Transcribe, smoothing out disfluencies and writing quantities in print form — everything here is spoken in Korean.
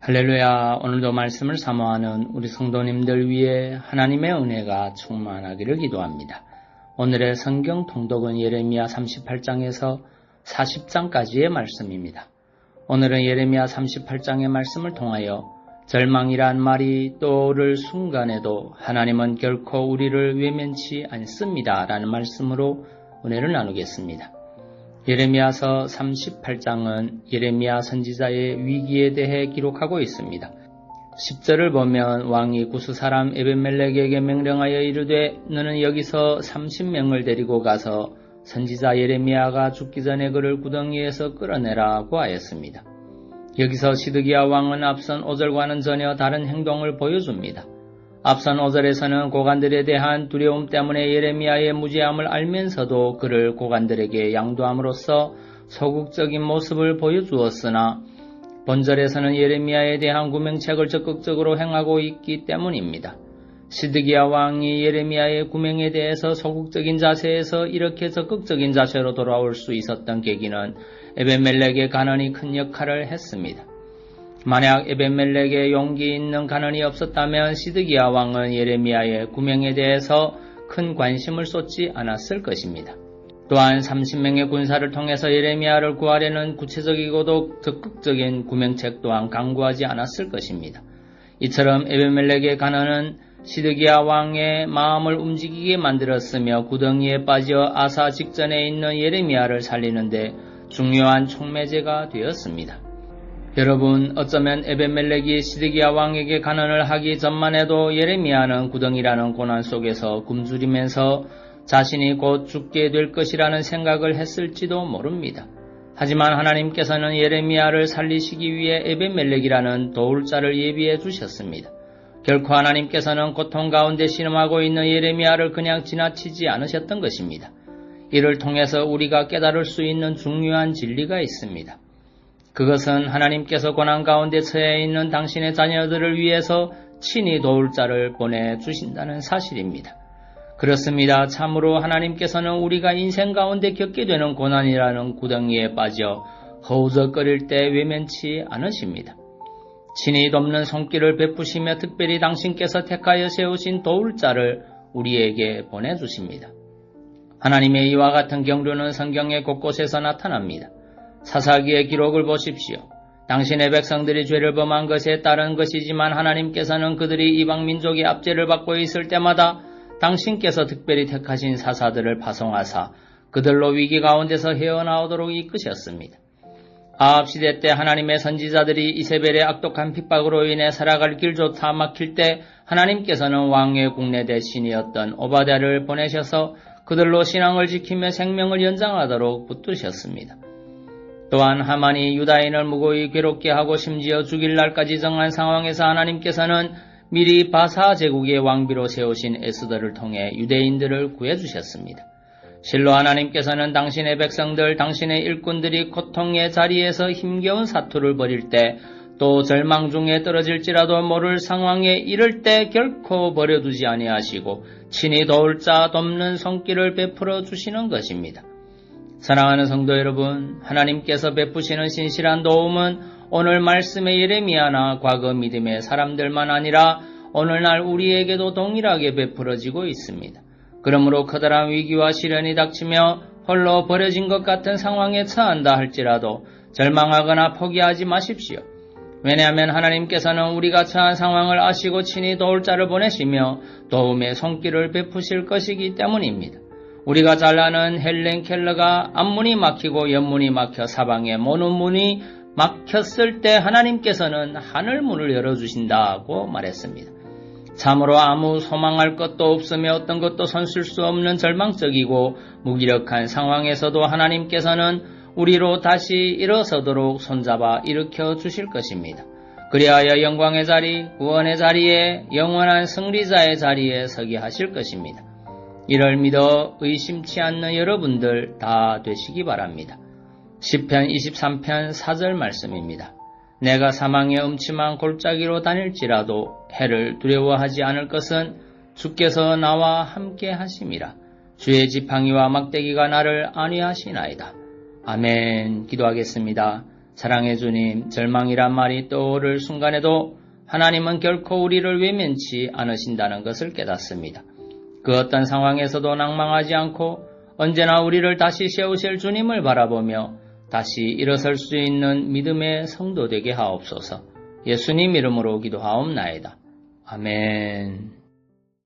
할렐루야. 오늘도 말씀을 사모하는 우리 성도님들 위해 하나님의 은혜가 충만하기를 기도합니다. 오늘의 성경 통독은 예레미야 38장에서 40장까지의 말씀입니다. 오늘은 예레미야 38장의 말씀을 통하여 절망이란 말이 떠오를 순간에도 하나님은 결코 우리를 외면치 않습니다 라는 말씀으로 은혜를 나누겠습니다. 예레미야서 38장은 예레미야 선지자의 위기에 대해 기록하고 있습니다. 10절을 보면 왕이 구스 사람 에벤멜렉에게 명령하여 이르되 너는 여기서 30명을 데리고 가서 선지자 예레미야가 죽기 전에 그를 구덩이에서 끌어내라고 하였습니다. 여기서 시드기야 왕은 앞선 5절과는 전혀 다른 행동을 보여줍니다. 앞선 5절에서는 고관들에 대한 두려움 때문에 예레미야의 무지함을 알면서도 그를 고관들에게 양도함으로써 소극적인 모습을 보여주었으나 본절에서는 예레미야에 대한 구명책을 적극적으로 행하고 있기 때문입니다. 시드기야 왕이 예레미야의 구명에 대해서 소극적인 자세에서 이렇게 적극적인 자세로 돌아올 수 있었던 계기는 에벤멜렉의 간언이 큰 역할을 했습니다. 만약 에벤멜렉의 용기 있는 간언이 없었다면 시드기야 왕은 예레미야의 구명에 대해서 큰 관심을 쏟지 않았을 것입니다. 또한 30명의 군사를 통해서 예레미야를 구하려는 구체적이고도 적극적인 구명책 또한 강구하지 않았을 것입니다. 이처럼 에벤멜렉의 간언은 시드기야 왕의 마음을 움직이게 만들었으며 구덩이에 빠져 아사 직전에 있는 예레미야를 살리는데 중요한 촉매제가 되었습니다. 여러분, 어쩌면 에벤멜렉이 시드기야 왕에게 간언을 하기 전만 해도 예레미야는 구덩이라는 고난 속에서 굶주리면서 자신이 곧 죽게 될 것이라는 생각을 했을지도 모릅니다. 하지만 하나님께서는 예레미야를 살리시기 위해 에벤멜렉이라는 도울 자를 예비해 주셨습니다. 결코 하나님께서는 고통 가운데 신음하고 있는 예레미야를 그냥 지나치지 않으셨던 것입니다. 이를 통해서 우리가 깨달을 수 있는 중요한 진리가 있습니다. 그것은 하나님께서 고난 가운데 처해 있는 당신의 자녀들을 위해서 친히 도울 자를 보내주신다는 사실입니다. 그렇습니다. 참으로 하나님께서는 우리가 인생 가운데 겪게 되는 고난이라는 구덩이에 빠져 허우적거릴 때 외면치 않으십니다. 친히 돕는 손길을 베푸시며 특별히 당신께서 택하여 세우신 도울 자를 우리에게 보내주십니다. 하나님의 이와 같은 경륜은 성경의 곳곳에서 나타납니다. 사사기의 기록을 보십시오. 당신의 백성들이 죄를 범한 것에 따른 것이지만 하나님께서는 그들이 이방 민족의 압제를 받고 있을 때마다 당신께서 특별히 택하신 사사들을 파송하사 그들로 위기 가운데서 헤어나오도록 이끄셨습니다. 아합 시대 때 하나님의 선지자들이 이세벨의 악독한 핍박으로 인해 살아갈 길조차 막힐 때 하나님께서는 왕의 국내 대신이었던 오바댜를 보내셔서 그들로 신앙을 지키며 생명을 연장하도록 붙드셨습니다. 또한 하만이 유다인을 무고히 괴롭게 하고 심지어 죽일 날까지 정한 상황에서 하나님께서는 미리 바사 제국의 왕비로 세우신 에스더를 통해 유대인들을 구해주셨습니다. 실로 하나님께서는 당신의 백성들, 당신의 일꾼들이 고통의 자리에서 힘겨운 사투를 벌일 때 또 절망 중에 떨어질지라도 모를 상황에 이를 때 결코 버려두지 아니하시고 친히 도울 자 돕는 손길을 베풀어 주시는 것입니다. 사랑하는 성도 여러분, 하나님께서 베푸시는 신실한 도움은 오늘 말씀의 예레미야나 과거 믿음의 사람들만 아니라 오늘날 우리에게도 동일하게 베풀어지고 있습니다. 그러므로 커다란 위기와 시련이 닥치며 홀로 버려진 것 같은 상황에 처한다 할지라도 절망하거나 포기하지 마십시오. 왜냐하면 하나님께서는 우리가 처한 상황을 아시고 친히 도울 자를 보내시며 도움의 손길을 베푸실 것이기 때문입니다. 우리가 잘 아는 헬렌 켈러가 앞문이 막히고 옆문이 막혀 사방에 모든 문이 막혔을 때 하나님께서는 하늘문을 열어주신다고 말했습니다. 참으로 아무 소망할 것도 없으며 어떤 것도 손쓸 수 없는 절망적이고 무기력한 상황에서도 하나님께서는 우리로 다시 일어서도록 손잡아 일으켜 주실 것입니다. 그리하여 영광의 자리, 구원의 자리에, 영원한 승리자의 자리에 서게 하실 것입니다. 이를 믿어 의심치 않는 여러분들 다 되시기 바랍니다. 시편 23편 4절 말씀입니다. 내가 사망의 음침한 골짜기로 다닐지라도 해를 두려워하지 않을 것은 주께서 나와 함께 하심이라. 주의 지팡이와 막대기가 나를 안위하시나이다. 아멘. 기도하겠습니다. 사랑의 주님, 절망이란 말이 떠오를 순간에도 하나님은 결코 우리를 외면치 않으신다는 것을 깨닫습니다. 그 어떤 상황에서도 낭망하지 않고 언제나 우리를 다시 세우실 주님을 바라보며 다시 일어설 수 있는 믿음의 성도 되게 하옵소서. 예수님 이름으로 기도하옵나이다. 아멘.